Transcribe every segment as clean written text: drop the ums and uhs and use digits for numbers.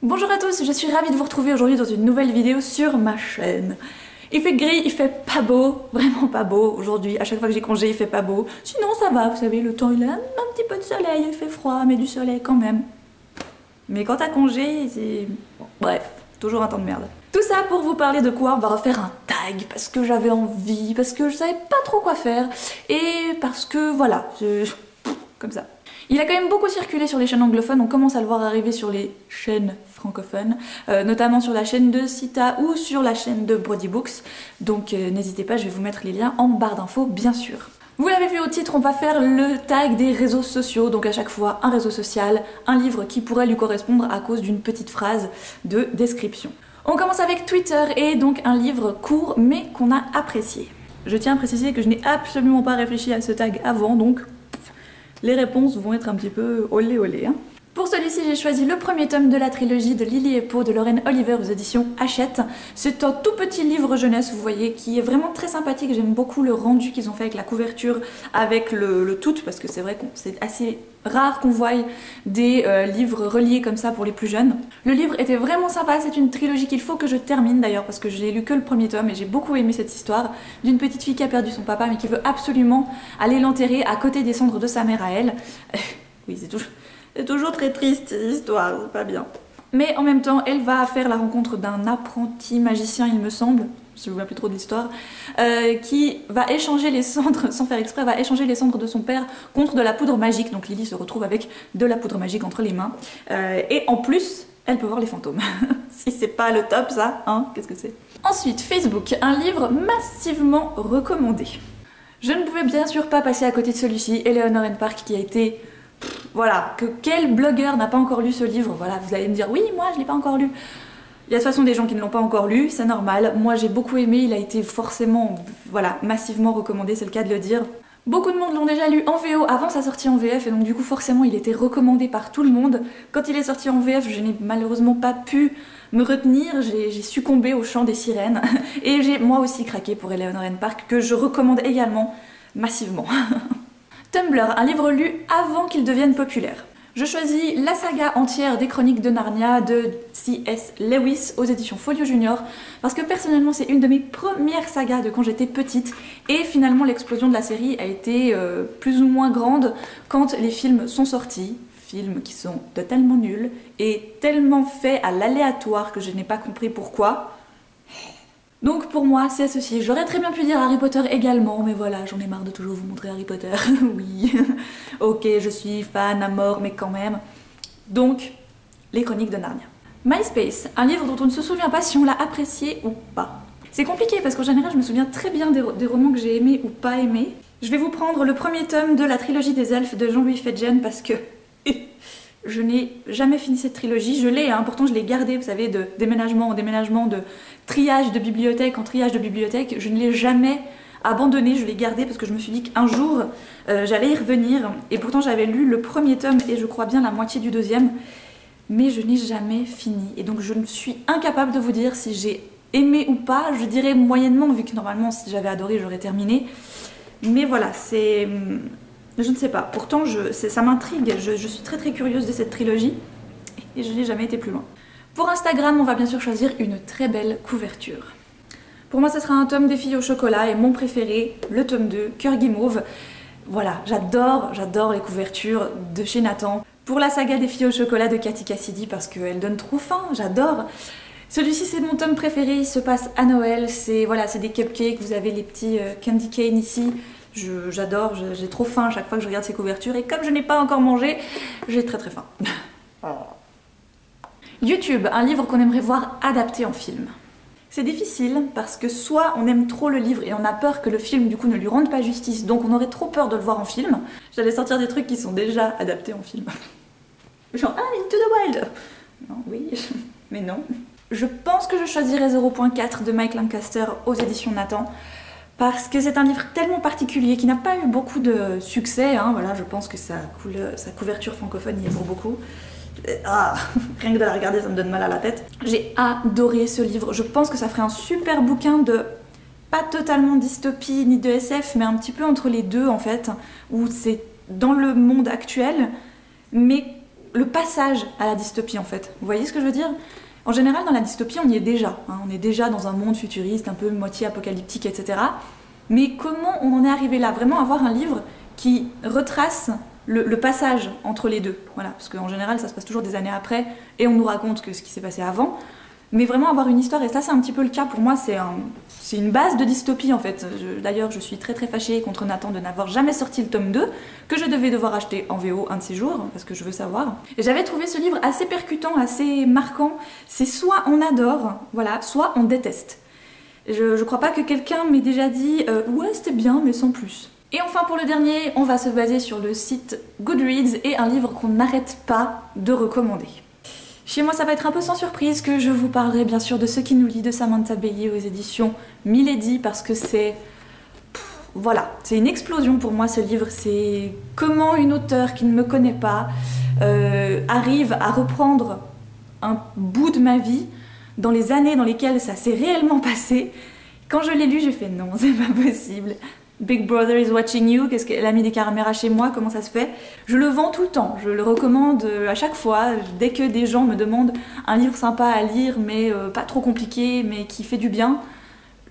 Bonjour à tous, je suis ravie de vous retrouver aujourd'hui dans une nouvelle vidéo sur ma chaîne. Il fait gris, il fait pas beau, vraiment pas beau aujourd'hui. À chaque fois que j'ai congé, il fait pas beau. Sinon ça va, vous savez, le temps il a un petit peu de soleil, il fait froid, mais du soleil quand même. Mais quand t'as congé, c'est... Bon, bref, toujours un temps de merde. Tout ça pour vous parler de quoi? On va refaire un tag, parce que j'avais envie, parce que je savais pas trop quoi faire, et parce que voilà, comme ça. Il a quand même beaucoup circulé sur les chaînes anglophones, on commence à le voir arriver sur les chaînes francophones, notamment sur la chaîne de Sita ou sur la chaîne de Brody Books, donc n'hésitez pas, je vais vous mettre les liens en barre d'infos bien sûr. Vous l'avez vu au titre, on va faire le tag des réseaux sociaux, donc à chaque fois un réseau social, un livre qui pourrait lui correspondre à cause d'une petite phrase de description. On commence avec Twitter et donc un livre court mais qu'on a apprécié. Je tiens à préciser que je n'ai absolument pas réfléchi à ce tag avant, donc les réponses vont être un petit peu olé olé. Hein. Pour celui-ci, j'ai choisi le premier tome de la trilogie de Lily et Poe de Lorraine Oliver aux éditions Hachette. C'est un tout petit livre jeunesse, vous voyez, qui est vraiment très sympathique. J'aime beaucoup le rendu qu'ils ont fait avec la couverture, avec le tout, parce que c'est vrai que c'est assez rare qu'on voie des livres reliés comme ça pour les plus jeunes. Le livre était vraiment sympa, c'est une trilogie qu'il faut que je termine d'ailleurs, parce que je n'ai lu que le premier tome et j'ai beaucoup aimé cette histoire d'une petite fille qui a perdu son papa mais qui veut absolument aller l'enterrer à côté des cendres de sa mère à elle. Oui, c'est toujours très triste cette histoire, c'est pas bien. Mais en même temps, elle va faire la rencontre d'un apprenti magicien, il me semble, je ne me souviens plus trop de l'histoire, qui va échanger les cendres, sans faire exprès, va échanger les cendres de son père contre de la poudre magique. Donc Lily se retrouve avec de la poudre magique entre les mains. Et en plus, elle peut voir les fantômes. Si c'est pas le top ça, hein, qu'est-ce que c'est? Ensuite, Facebook, un livre massivement recommandé. Je ne pouvais bien sûr pas passer à côté de celui-ci, Eleanor and Park, qui a été... Voilà, que quel blogueur n'a pas encore lu ce livre? Voilà, vous allez me dire, oui, moi je l'ai pas encore lu. Il y a de toute façon des gens qui ne l'ont pas encore lu, c'est normal. Moi j'ai beaucoup aimé, il a été forcément, voilà, massivement recommandé, c'est le cas de le dire. Beaucoup de monde l'ont déjà lu en VO avant sa sortie en VF et donc du coup forcément il était recommandé par tout le monde. Quand il est sorti en VF, je n'ai malheureusement pas pu me retenir, j'ai succombé au chant des sirènes et j'ai moi aussi craqué pour Eleanor and Park que je recommande également massivement. Tumblr, un livre lu avant qu'il devienne populaire. Je choisis la saga entière des Chroniques de Narnia de C.S. Lewis aux éditions Folio Junior parce que personnellement c'est une de mes premières sagas de quand j'étais petite et finalement l'explosion de la série a été plus ou moins grande quand les films sont sortis. Films qui sont totalement nuls et tellement faits à l'aléatoire que je n'ai pas compris pourquoi. Donc pour moi c'est ceci, j'aurais très bien pu dire Harry Potter également, mais voilà, j'en ai marre de toujours vous montrer Harry Potter, oui, ok je suis fan à mort mais quand même. Donc, les Chroniques de Narnia. MySpace, un livre dont on ne se souvient pas si on l'a apprécié ou pas. C'est compliqué parce qu'en général je me souviens très bien des romans que j'ai aimés ou pas aimés. Je vais vous prendre le premier tome de la trilogie des elfes de Jean-Louis Fedgen parce que... Je n'ai jamais fini cette trilogie, je l'ai, hein, pourtant je l'ai gardée, vous savez, de déménagement en déménagement, de triage de bibliothèque en triage de bibliothèque, je ne l'ai jamais abandonnée, je l'ai gardée parce que je me suis dit qu'un jour j'allais y revenir, et pourtant j'avais lu le premier tome et je crois bien la moitié du deuxième, mais je n'ai jamais fini, et donc je suis incapable de vous dire si j'ai aimé ou pas, je dirais moyennement, vu que normalement si j'avais adoré j'aurais terminé, mais voilà, c'est... Je ne sais pas, pourtant ça m'intrigue, je suis très très curieuse de cette trilogie et je n'ai jamais été plus loin. Pour Instagram, on va bien sûr choisir une très belle couverture. Pour moi, ce sera un tome des filles au chocolat et mon préféré, le tome 2, Cœur Guimauve. Voilà, j'adore les couvertures de chez Nathan. Pour la saga des filles au chocolat de Cathy Cassidy parce qu'elle donne trop faim, j'adore. Celui-ci c'est mon tome préféré, il se passe à Noël, c'est voilà, c'est des cupcakes, vous avez les petits candy cane ici. J'adore, j'ai trop faim à chaque fois que je regarde ces couvertures et comme je n'ai pas encore mangé, j'ai très très faim. YouTube, un livre qu'on aimerait voir adapté en film. C'est difficile parce que soit on aime trop le livre et on a peur que le film du coup ne lui rende pas justice, donc on aurait trop peur de le voir en film. J'allais sortir des trucs qui sont déjà adaptés en film. Genre Into the Wild. Non, oui, mais non. Je pense que je choisirais 0.4 de Mike Lancaster aux éditions Nathan. Parce que c'est un livre tellement particulier qui n'a pas eu beaucoup de succès, hein, voilà, je pense que sa couverture francophone y est pour beaucoup. Ah, rien que de la regarder ça me donne mal à la tête. J'ai adoré ce livre, je pense que ça ferait un super bouquin de pas totalement dystopie ni de SF, mais un petit peu entre les deux en fait, où c'est dans le monde actuel, mais le passage à la dystopie en fait. Vous voyez ce que je veux dire? En général, dans la dystopie, on y est déjà. Hein. On est déjà dans un monde futuriste, un peu moitié apocalyptique, etc. Mais comment on en est arrivé là? Vraiment avoir un livre qui retrace le passage entre les deux. Voilà, parce qu'en général, ça se passe toujours des années après, et on nous raconte que ce qui s'est passé avant. Mais vraiment avoir une histoire, et ça c'est un petit peu le cas pour moi, c'est une base de dystopie en fait. D'ailleurs je suis très fâchée contre Nathan de n'avoir jamais sorti le tome 2, que je devais devoir acheter en VO un de ces jours, parce que je veux savoir. Et j'avais trouvé ce livre assez percutant, assez marquant. C'est soit on adore, voilà, soit on déteste. Je crois pas que quelqu'un m'ait déjà dit ouais c'était bien mais sans plus. Et enfin pour le dernier, on va se baser sur le site Goodreads et un livre qu'on n'arrête pas de recommander. Chez moi, ça va être un peu sans surprise que je vous parlerai bien sûr de Ce qui nous lie de Samantha Bailey aux éditions Milady parce que c'est... Voilà, c'est une explosion pour moi ce livre. C'est comment une auteure qui ne me connaît pas arrive à reprendre un bout de ma vie dans les années dans lesquelles ça s'est réellement passé. Quand je l'ai lu, j'ai fait non, c'est pas possible. Big Brother is watching you, qu'est-ce qu'elle a mis des caméras chez moi, comment ça se fait? Je le vends tout le temps, je le recommande à chaque fois, dès que des gens me demandent un livre sympa à lire, mais pas trop compliqué, mais qui fait du bien,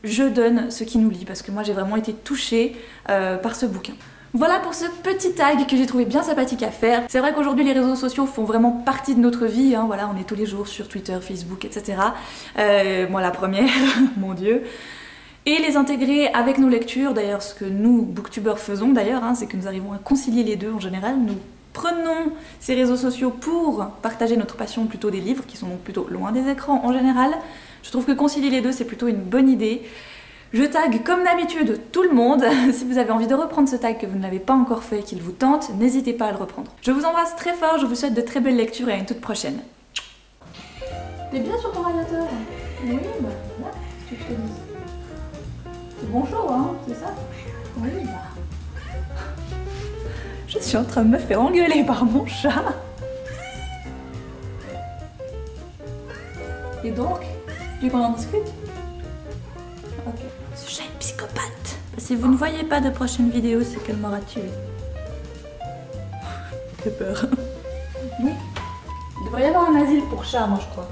je donne Ce qui nous lie, parce que moi j'ai vraiment été touchée par ce bouquin. Voilà pour ce petit tag que j'ai trouvé bien sympathique à faire. C'est vrai qu'aujourd'hui les réseaux sociaux font vraiment partie de notre vie, hein, voilà, on est tous les jours sur Twitter, Facebook, etc. Moi la première, mon Dieu. Et les intégrer avec nos lectures, d'ailleurs ce que nous, booktubeurs, faisons d'ailleurs, hein, c'est que nous arrivons à concilier les deux en général. Nous prenons ces réseaux sociaux pour partager notre passion plutôt des livres, qui sont donc plutôt loin des écrans en général. Je trouve que concilier les deux c'est plutôt une bonne idée. Je tag comme d'habitude tout le monde. Si vous avez envie de reprendre ce tag que vous ne l'avez pas encore fait et qu'il vous tente, n'hésitez pas à le reprendre. Je vous embrasse très fort, je vous souhaite de très belles lectures et à une toute prochaine. T'es bien sur ton radiateur? Oui, bah voilà, ce que je te dis. C'est bon chaud, hein, c'est ça? Oui, bah. Je suis en train de me faire engueuler par mon chat. Et donc, tu veux qu'on en discute? Ok. Ce chat est psychopathe. Si vous ne voyez pas de prochaine vidéo, c'est qu'elle m'aura tué. J'ai peur. Oui. Il devrait y avoir un asile pour chats, moi je crois.